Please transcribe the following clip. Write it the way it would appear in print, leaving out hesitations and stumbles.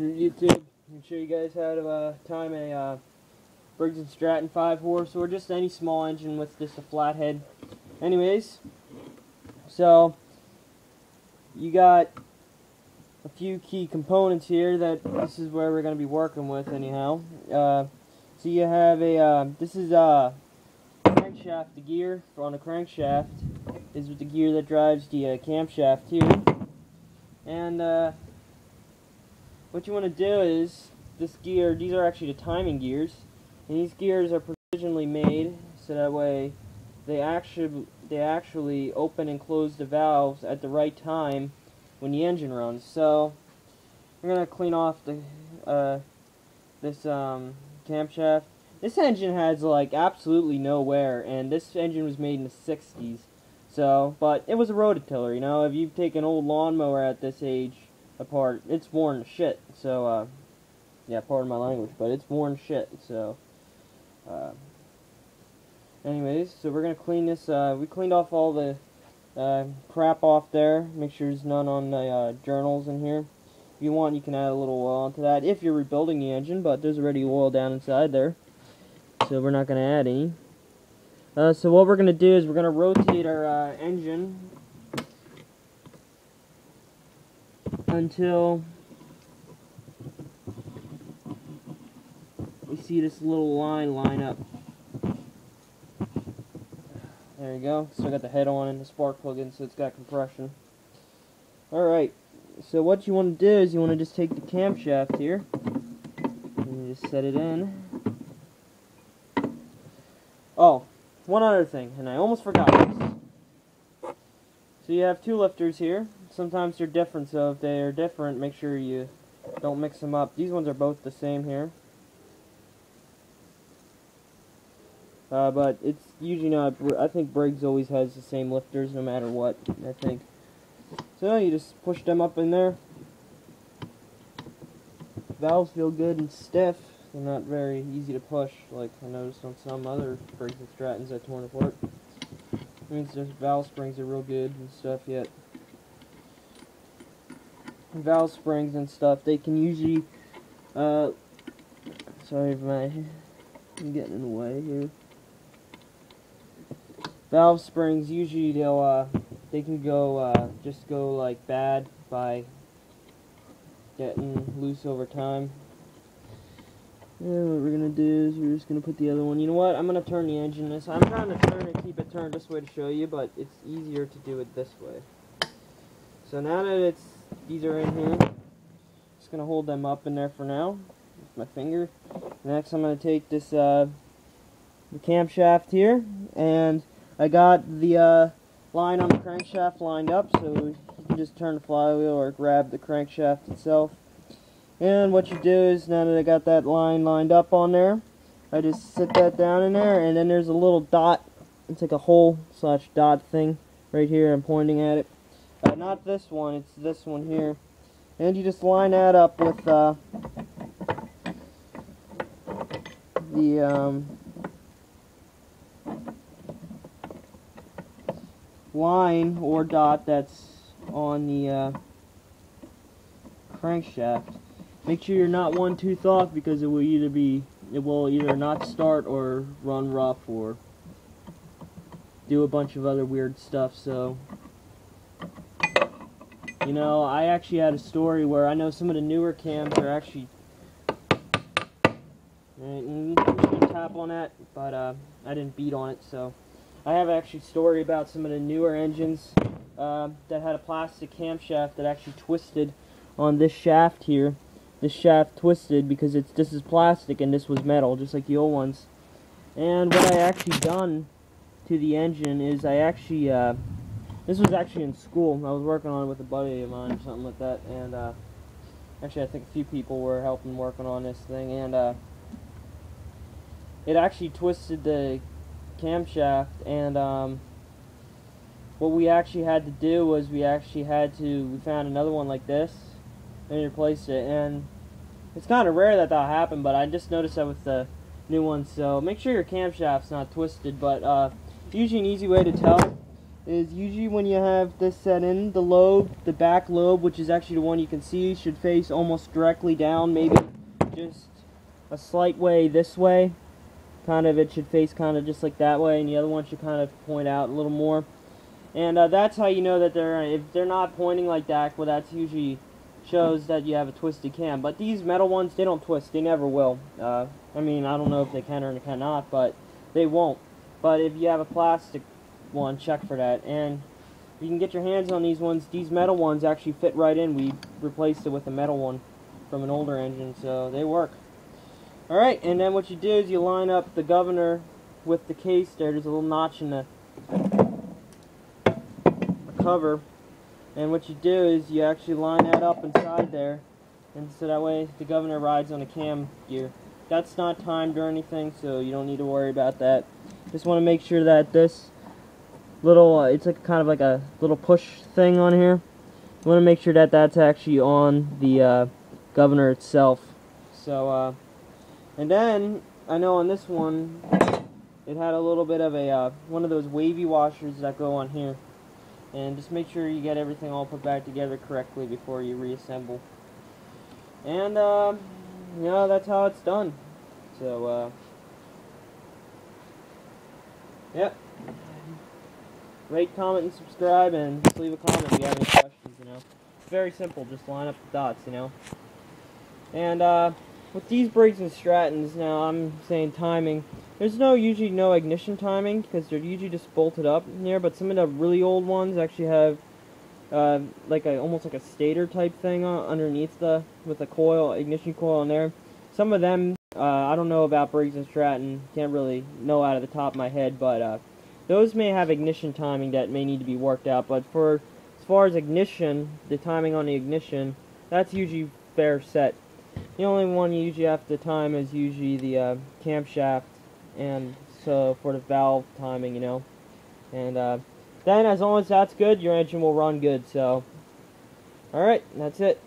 YouTube. I'm show you guys how to time a Briggs & Stratton 5-horse or just any small engine with just a flathead. Anyways, so you got a few key components here that this is where we're going to be working with anyhow. So you have a, this is a crankshaft, the gear on the crankshaft is with the gear that drives the camshaft here. And what you want to do is, this gear, these are actually the timing gears, and these gears are precisionally made so that way they actually open and close the valves at the right time when the engine runs. So we're gonna clean off the this camshaft. This engine has like absolutely no wear, and this engine was made in the 60s. So, but it was a rototiller, you know. If you take an old lawnmower at this age apart, it's worn to shit. So, yeah, pardon my language, but it's worn to shit. So, anyways, so we're gonna clean this. We cleaned off all the crap off there. Make sure there's none on the journals in here. If you want, you can add a little oil onto that if you're rebuilding the engine, but there's already oil down inside there, so we're not gonna add any. So what we're going to do is we're going to rotate our engine until we see this little line up. There you go. So I got the head on and the spark plug in, so it's got compression. Alright, so what you want to do is you want to just take the camshaft here and you just set it in. Oh, one other thing, and I almost forgot this. So you have two lifters here. Sometimes they're different, so if they're different, make sure you don't mix them up. These ones are both the same here. But it's usually not. I think Briggs always has the same lifters no matter what, I think. So you just push them up in there. Valves feel good and stiff. They're not very easy to push, like I noticed on some other Briggs & Strattons I torn apart. It means their valve springs are real good and stuff yet. Valve springs and stuff, they can usually, sorry if I'm getting in the way here. Valve springs, usually they can go, just go like bad by getting loose over time. And what we're going to do is we're just going to put the other one. You know what? I'm going to turn the engine this. I'm trying to turn it, keep it turned this way to show you, but it's easier to do it this way. So now that these are in here, I'm just going to hold them up in there for now with my finger. Next I'm going to take this the camshaft here, and I got the line on the crankshaft lined up, so you can just turn the flywheel or grab the crankshaft itself. And what you do is, now that I got that line lined up on there, I just sit that down in there, and then there's a little dot. It's like a hole/dot thing right here. I'm pointing at it. Not this one, it's this one here. And you just line that up with the line or dot that's on the crankshaft. Make sure you're not 1/2 off, because it will either not start or run rough or do a bunch of other weird stuff. So, you know, I actually had a story where I know some of the newer cams are actually, I'm gonna tap on that, but I didn't beat on it. So I have actually a story about some of the newer engines that had a plastic camshaft that actually twisted on this shaft here. This shaft twisted because this is plastic and this was metal, just like the old ones. And what I actually done to the engine is I actually, this was actually in school. I was working on it with a buddy of mine or something like that, and actually I think a few people were helping working on this thing, and it actually twisted the camshaft, and what we actually had to do was we found another one like this and replace it. And it's kind of rare that happen, but I just noticed that with the new one. So make sure your camshaft's not twisted. But usually an easy way to tell is usually when you have this set in, the lobe, the back lobe, which is actually the one you can see, should face almost directly down, maybe just a slight way this way. Kind of, it should face kind of just like that way, and the other one should kind of point out a little more. And that's how you know that if they're not pointing like that, well, that's usually shows that you have a twisted cam. But these metal ones, they don't twist, they never will. I mean, I don't know if they can or cannot, but they won't. But if you have a plastic one, check for that. And you can get your hands on these ones. These metal ones actually fit right in. We replaced it with a metal one from an older engine, so they work. Alright, and then what you do is you line up the governor with the case there. There's a little notch in the cover. And what you do is you actually line that up inside there, and so that way the governor rides on the cam gear. That's not timed or anything, so you don't need to worry about that. Just want to make sure that this little, it's like kind of like a little push thing on here. You want to make sure that that's actually on the governor itself. So, and then I know on this one, it had a little bit of a one of those wavy washers that go on here. And just make sure you get everything all put back together correctly before you reassemble. And, you know, that's how it's done. So, yep. Rate, comment, and subscribe, and just leave a comment if you have any questions, you know. It's very simple, just line up the dots, you know. And, with these Briggs & Strattons, now I'm saying timing. There's usually no ignition timing, because they're usually just bolted up in here, but some of the really old ones actually have like almost like a stator type thing underneath with a coil, ignition coil in there. Some of them, I don't know about Briggs & Stratton, can't really know out of the top of my head, but those may have ignition timing that may need to be worked out. But as far as ignition, the timing on the ignition, that's usually fair set. The only one you usually have to time is usually the camshaft, and so for the valve timing, you know. And then as long as that's good, your engine will run good. So, alright, that's it.